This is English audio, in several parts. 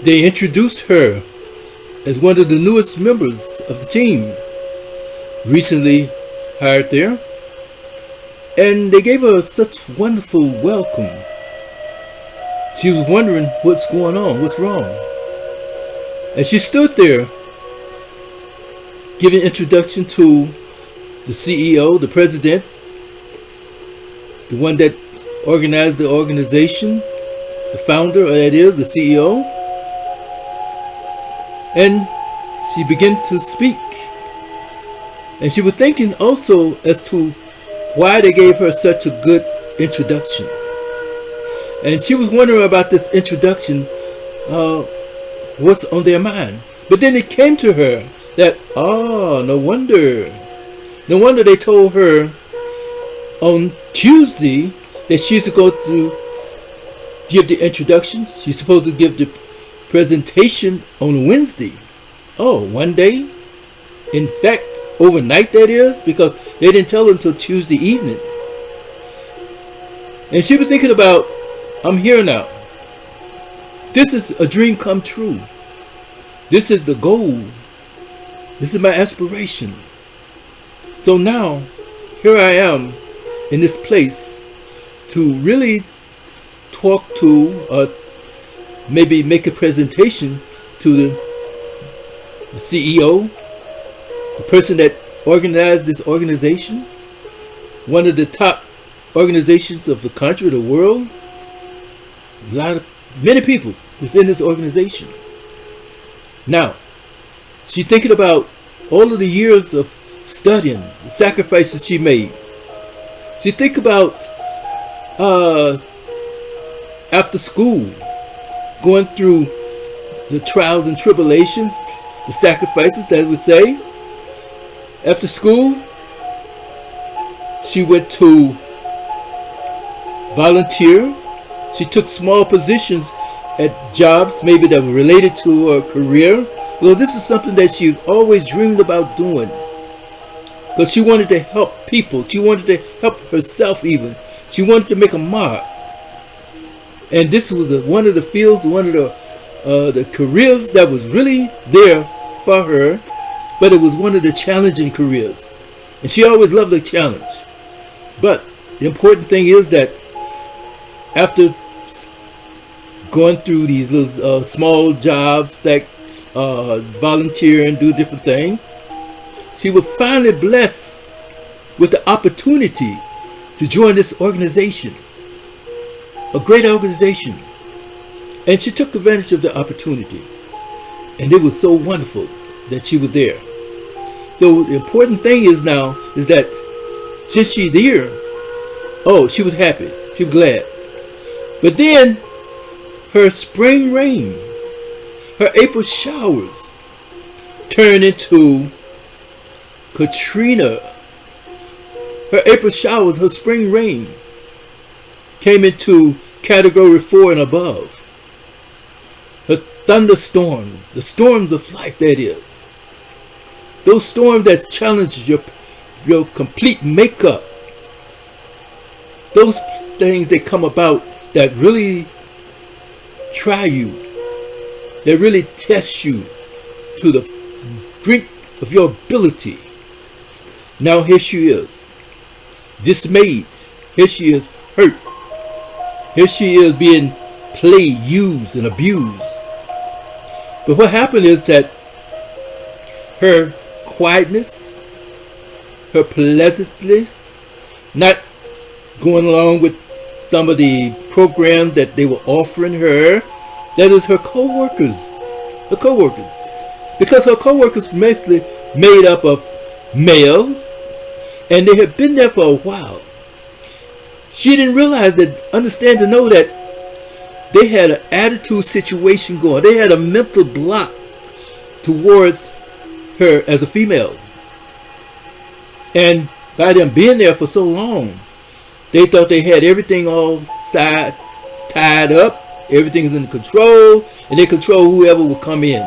They introduced her as one of the newest members of the team, recently hired there, and they gave her such wonderful welcome. She was wondering what's going on, what's wrong. And she stood there giving introduction to the CEO, the president, the one that organized the organization, the founder, that is, the CEO. And she began to speak. And she was thinking also as to why they gave her such a good introduction. And she was wondering about this introduction, what's on their mind. But then it came to her that, no wonder they told her on Tuesday that she's supposed to give the introduction. She's supposed to give the presentation on Wednesday. One day? In fact, overnight that is, because they didn't tell her until Tuesday evening. And she was thinking about, I'm here now. This is a dream come true. This is the goal. This is my aspiration. So now, here I am in this place to really talk to, or maybe make a presentation to the CEO, the person that organized this organization, one of the top organizations of the country, the world. Many people is in this organization. Now, she's thinking about all of the years of studying, the sacrifices she made. She think about after school, going through the trials and tribulations, the sacrifices, that would say. After school, she went to volunteer. She took small positions at jobs maybe that were related to her career. Well, this is something that she always dreamed about doing. Because she wanted to help people. She wanted to help herself even. She wanted to make a mark. And this was one of the fields, one of the careers that was really there for her. But it was one of the challenging careers. And she always loved the challenge. But the important thing is that after going through these little small jobs that volunteer and do different things, she was finally blessed with the opportunity to join this organization, a great organization. And she took advantage of the opportunity. And it was so wonderful that she was there. So the important thing is now is that since she's there, she was happy. She was glad. But then her spring rain, her April showers turned into Katrina. Her April showers, her spring rain came into category 4 and above. Her thunderstorms, the storms of life, that is. Those storms that challenge your complete makeup. Those things that come about that really try you, that really test you to the brink of your ability. Now here she is, dismayed. Here she is, hurt. Here she is being played, used, and abused. But what happened is that her quietness, her pleasantness, not going along with some of the program that they were offering her, that is her co-workers. Her co-workers. Because her co-workers were mostly made up of male, and they had been there for a while. She didn't realize understand to know that they had an attitude situation going. They had a mental block towards her as a female. And by them being there for so long, they thought they had everything all tied up. Everything's in control, and they control whoever will come in.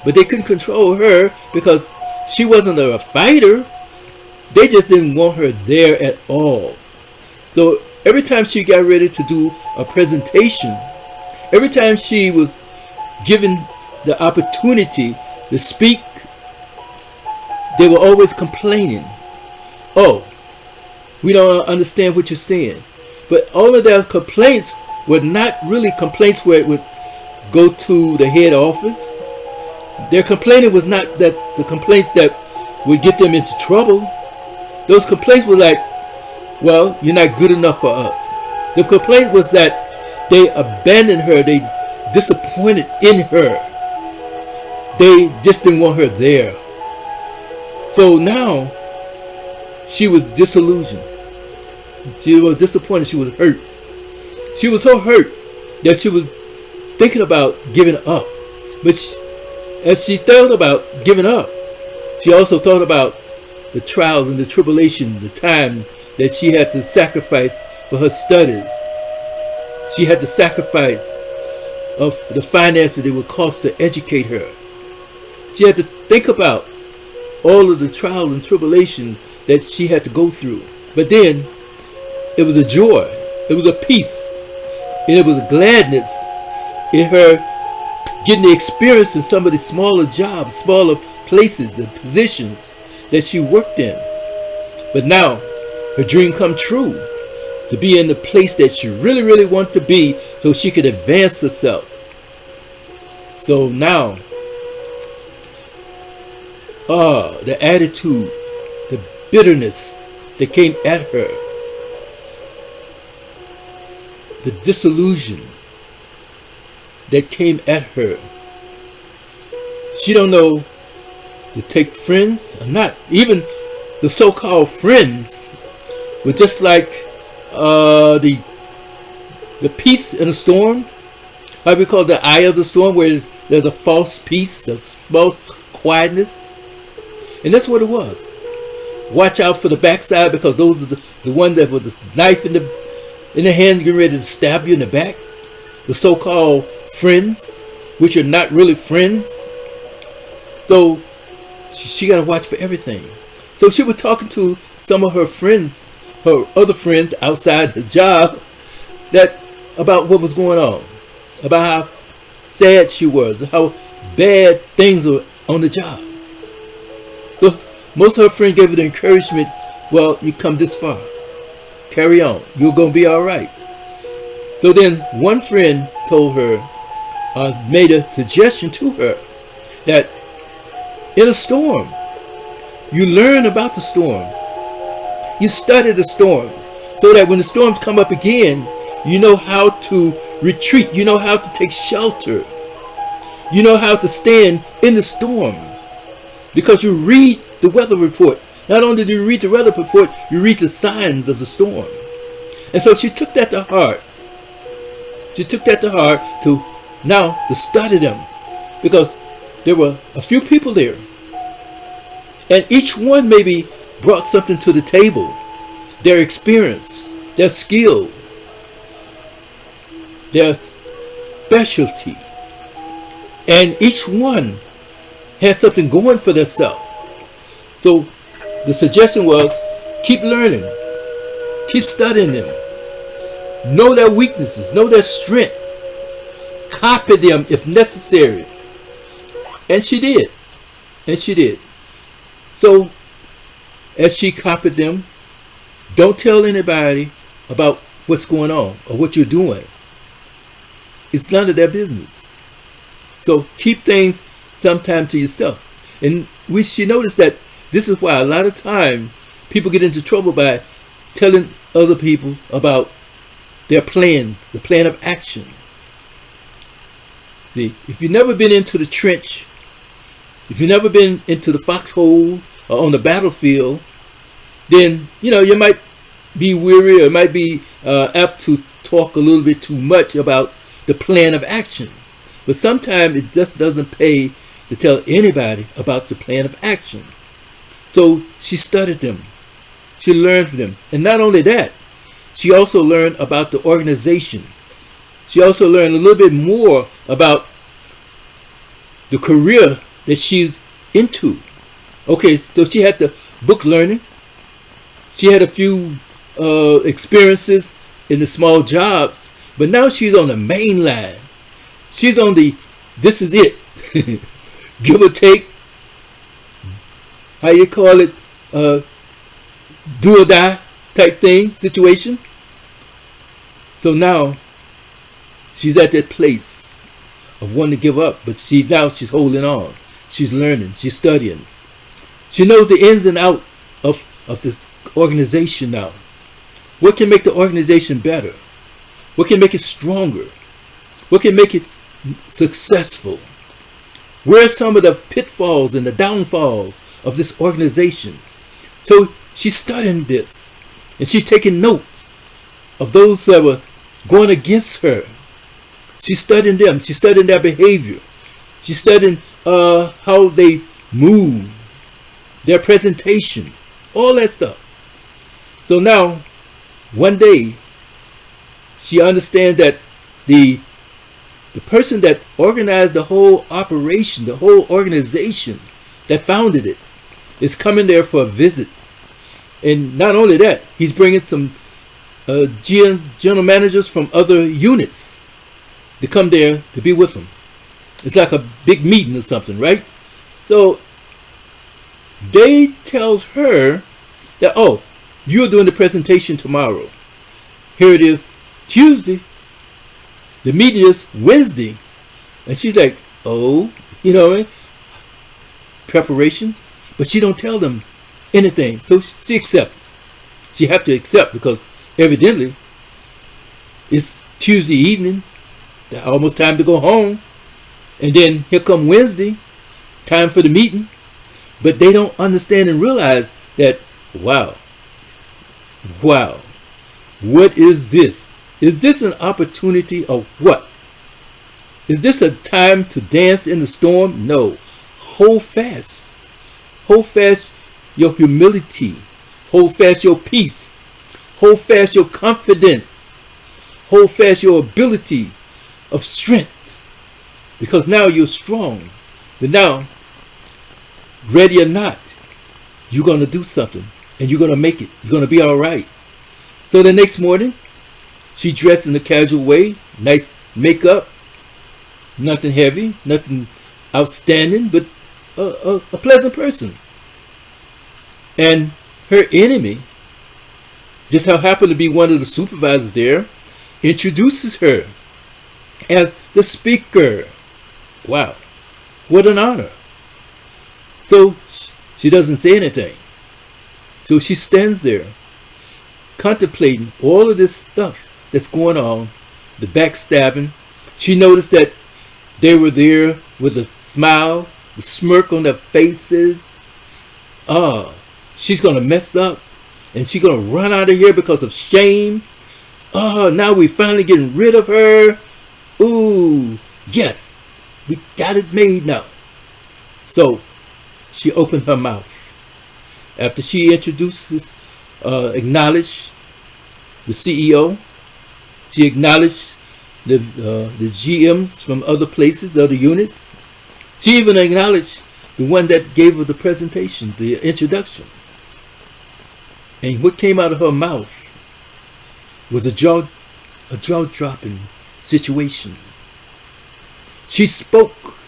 But they couldn't control her because she wasn't a fighter. They just didn't want her there at all. So every time she got ready to do a presentation, every time she was given the opportunity to speak, they were always complaining. Oh, we don't understand what you're saying. But all of their complaints were not really complaints where it would go to the head office. Their complaining was not that the complaints that would get them into trouble. Those complaints were like, well, you're not good enough for us. The complaint was that they abandoned her. They disappointed in her. They just didn't want her there. So now she was disillusioned. She was disappointed. She was hurt. She was so hurt that she was thinking about giving up. But as she thought about giving up, she also thought about the trials and the tribulation, the time that she had to sacrifice for her studies. She had to sacrifice of the finances it would cost to educate her. She had to think about all of the trials and tribulation that she had to go through. But then it was a joy, it was a peace, and it was a gladness in her getting the experience in some of the smaller jobs, smaller places and positions that she worked in. But now her dream come true, to be in the place that she really, really wanted to be so she could advance herself. So now, the attitude, the bitterness that came at her, the disillusion that came at her. She don't know to take friends or not. Even the so-called friends were just like the peace in a storm. How we call it, the eye of the storm, where there's a false peace, there's false quietness. And that's what it was. Watch out for the backside, because those are the ones that with the knife in the hand getting ready to stab you in the back. The so-called friends, which are not really friends. So she got to watch for everything. So she was talking to some of her friends, her other friends outside the job, that about what was going on, about how sad she was, how bad things were on the job. So most of her friends gave her the encouragement, well, you come this far, carry on, you're going to be all right. So then one friend told her, made a suggestion to her, that in a storm, you learn about the storm. You study the storm, so that when the storms come up again, you know how to retreat. You know how to take shelter. You know how to stand in the storm, because you read the weather report. Not only do you read the weather report, you read the signs of the storm. And so she took that to heart. She took that to heart to now to study them, because there were a few people there, and each one maybe brought something to the table, their experience, their skill, their specialty, and each one had something going for themselves. So the suggestion was, keep learning, keep studying them, know their weaknesses, know their strength, copy them if necessary. And she did. And she did. So as she copied them, don't tell anybody about what's going on or what you're doing. It's none of their business. So keep things sometime to yourself. And she noticed that this is why a lot of time people get into trouble by telling other people about their plans, the plan of action. If you've never been into the trench, if you've never been into the foxhole or on the battlefield, then you might be weary or might be apt to talk a little bit too much about the plan of action. But sometimes it just doesn't pay to tell anybody about the plan of action. So she studied them. She learned from them. And not only that, she also learned about the organization. She also learned a little bit more about the career that she's into. Okay, so she had the book learning. She had a few experiences in the small jobs, but now she's on the main line. She's on the this is it. Give or take, how you call it, do or die type thing, situation. So now she's at that place of wanting to give up, but she's holding on. She's learning, she's studying. She knows the ins and outs of this organization now. What can make the organization better? What can make it stronger? What can make it successful? Where are some of the pitfalls and the downfalls of this organization? So she's studying this, and she's taking notes of those that were going against her. She's studying them. She's studying their behavior. She's studying how they move, their presentation, all that stuff. So now, one day, she understands that the person that organized the whole operation, the whole organization that founded it, is coming there for a visit. And not only that, he's bringing some general managers from other units to come there to be with him. It's like a big meeting or something, right? So they tells her that, oh, you're doing the presentation tomorrow. Here it is, Tuesday. The meeting is Wednesday. And she's like, oh, you know what I mean? Preparation. But she don't tell them anything. So she accepts. She have to accept because evidently it's Tuesday evening. Almost time to go home. And then here come Wednesday. Time for the meeting. But they don't understand and realize that, wow, what is this? Is this an opportunity or what? Is this a time to dance in the storm? No. Hold fast. Hold fast your humility. Hold fast your peace. Hold fast your confidence. Hold fast your ability of strength. Because now you're strong. But now, ready or not, you're going to do something. And you're going to make it. You're going to be all right. So the next morning, she dressed in a casual way, nice makeup, nothing heavy, nothing outstanding, but a pleasant person. And her enemy, just how happened to be one of the supervisors there, introduces her as the speaker. Wow, what an honor. So she doesn't say anything. So she stands there contemplating all of this stuff that's going on, the backstabbing. She noticed that they were there with a smile, the smirk on their faces. She's going to mess up and she's going to run out of here because of shame. Now we finally getting rid of her. Ooh, yes, we got it made now. So she opened her mouth. After she introduces, acknowledged the CEO, she acknowledged the GMs from other places, other units. She even acknowledged the one that gave her the presentation, the introduction. And what came out of her mouth was a jaw-dropping situation. She spoke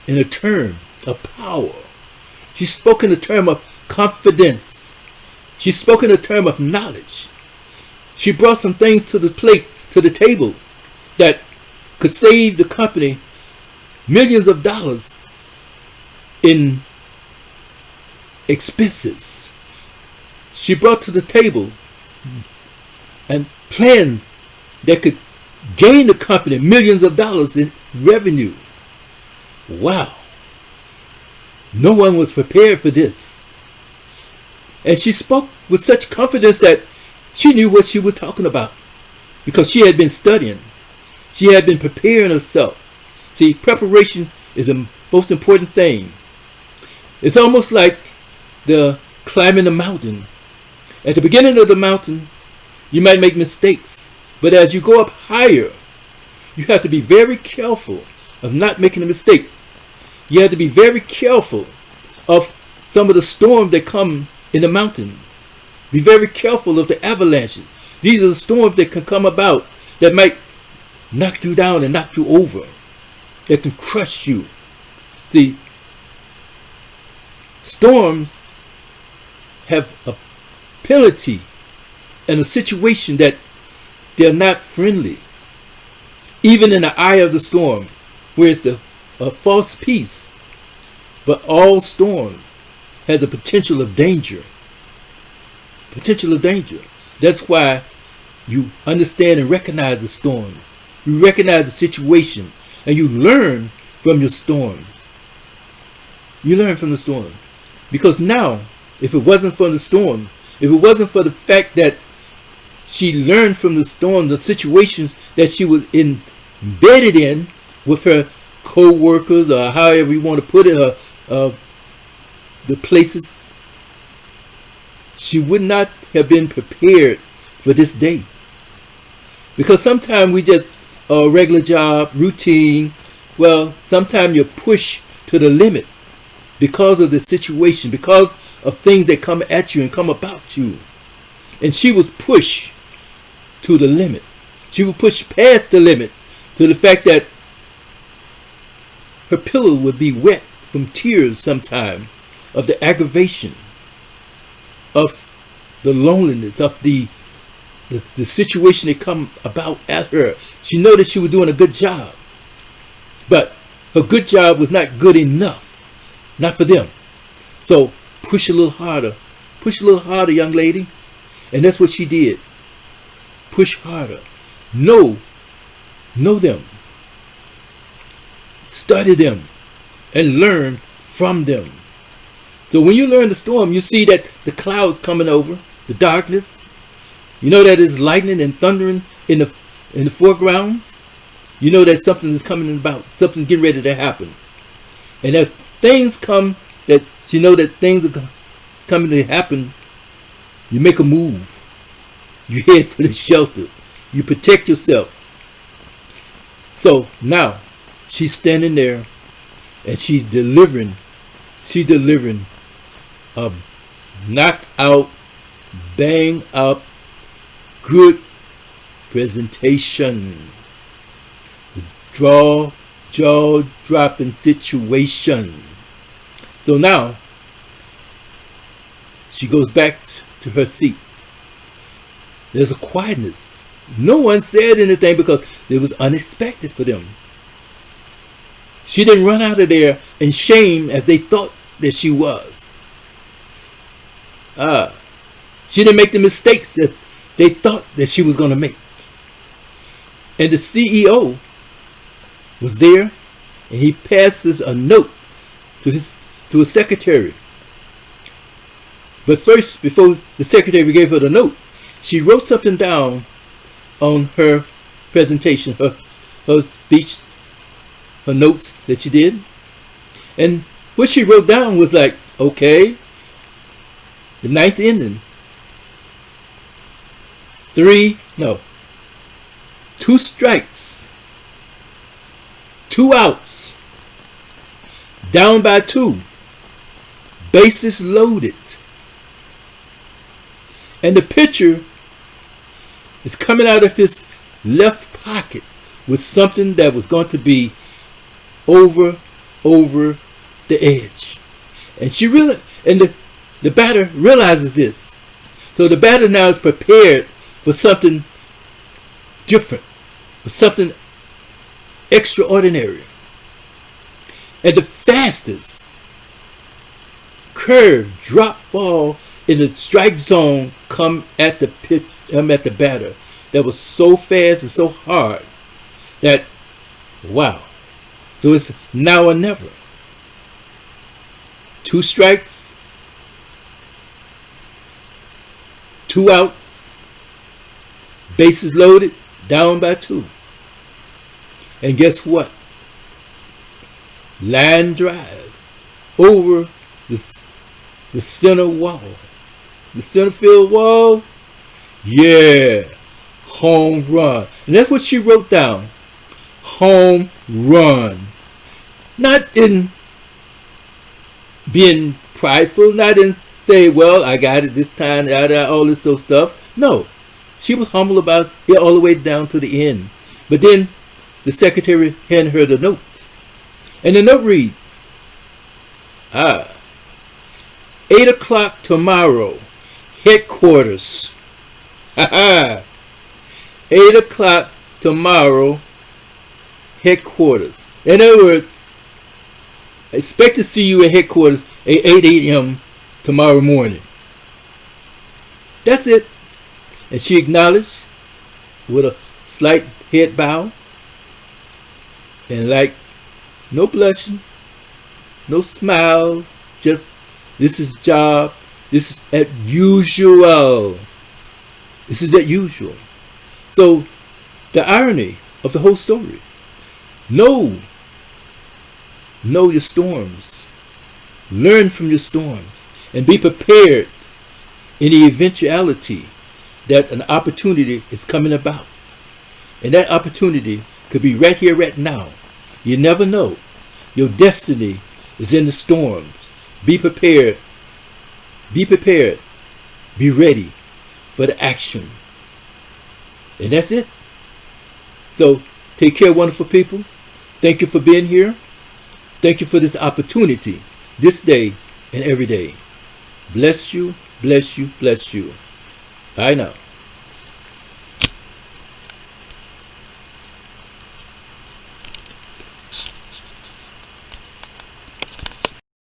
in a term of power. She spoke in a term of confidence. She spoke in a term of knowledge. She brought some things to the plate, to the table, that could save the company millions of dollars in expenses. She brought to the table and plans that could gain the company millions of dollars in revenue. Wow. No one was prepared for this. And she spoke with such confidence that she knew what she was talking about because she had been studying. She had been preparing herself. See, preparation is the most important thing. It's almost like the climbing the mountain. At the beginning of the mountain, you might make mistakes. But as you go up higher, you have to be very careful of not making a mistake. You have to be very careful of some of the storms that come in the mountain. Be very careful of the avalanches. These are the storms that can come about that might knock you down and knock you over. that can crush you. See, storms have a penalty and a situation that they're not friendly. Even in the eye of the storm, where it's a false peace, but all storm has a potential of danger. Potential of danger. That's why you understand and recognize the storms. You recognize the situation, and you learn from your storms. You learn from the storm. Because now, if it wasn't for the storm, if it wasn't for the fact that she learned from the storm, the situations that she was embedded in with her co-workers, or however you want to put it, the places, she would not have been prepared for this day. Because sometimes we just, a regular job, routine, well, sometimes you're pushed to the limits because of the situation, because of things that come at you and come about you. And she was pushed to the limits. She was pushed past the limits to the fact that her pillow would be wet from tears sometime of the aggravation, of the loneliness, of the situation that come about at her. She knew that she was doing a good job, but her good job was not good enough, not for them. So push a little harder, young lady. And that's what she did. Push harder. Know them, study them, and learn from them. So when you learn the storm, you see that the clouds coming over, the darkness. You know that it's lightning and thundering in the foregrounds. You know that something is coming about. Something's getting ready to happen. And as things come, that you know that things are coming to happen, you make a move. You head for the shelter. You protect yourself. So now she's standing there and she's delivering a knocked out, bang up, good presentation. The jaw dropping situation. So now she goes back to her seat. There's a quietness. No one said anything because it was unexpected for them. She didn't run out of there in shame as they thought that she was. She didn't make the mistakes that they thought that she was going to make. And the CEO was there, and he passes a note to his secretary. But first, before the secretary gave her the note, she wrote something down on her presentation, her speech, her notes that she did. And what she wrote down was like, okay, the ninth inning, 2 strikes, 2 outs, down by 2, bases loaded. And the pitcher is coming out of his left pocket with something that was going to be over the edge. And she the batter realizes this. So the batter now is prepared for something different, for something extraordinary. And the fastest curve drop ball in the strike zone come at the batter. That was so fast and so hard that, wow. So it's now or never. 2 strikes, 2 outs, bases loaded, down by 2. And guess what? Line drive over the center wall. The center field wall. Yeah. Home run. And that's what she wrote down. Home run. Not in being prideful, not in say, well, I got it this time, all this sort of stuff. No. She was humble about it all the way down to the end. But then the secretary handed her the note. And the note reads, 8 o'clock tomorrow, headquarters. 8 o'clock tomorrow, headquarters. In other words, expect to see you at headquarters at 8 a.m. tomorrow morning. That's it. And she acknowledged with a slight head bow. And like, no blushing, no smile, just, this is job, this is as usual. This is as usual. So, the irony of the whole story. Know your storms. Learn from your storms. And be prepared in the eventuality that an opportunity is coming about. And that opportunity could be right here, right now. You never know. Your destiny is in the storms. Be prepared. Be prepared. Be ready for the action. And that's it. So, take care, wonderful people. Thank you for being here. Thank you for this opportunity, this day and every day. Bless you, bless you, bless you. Bye now.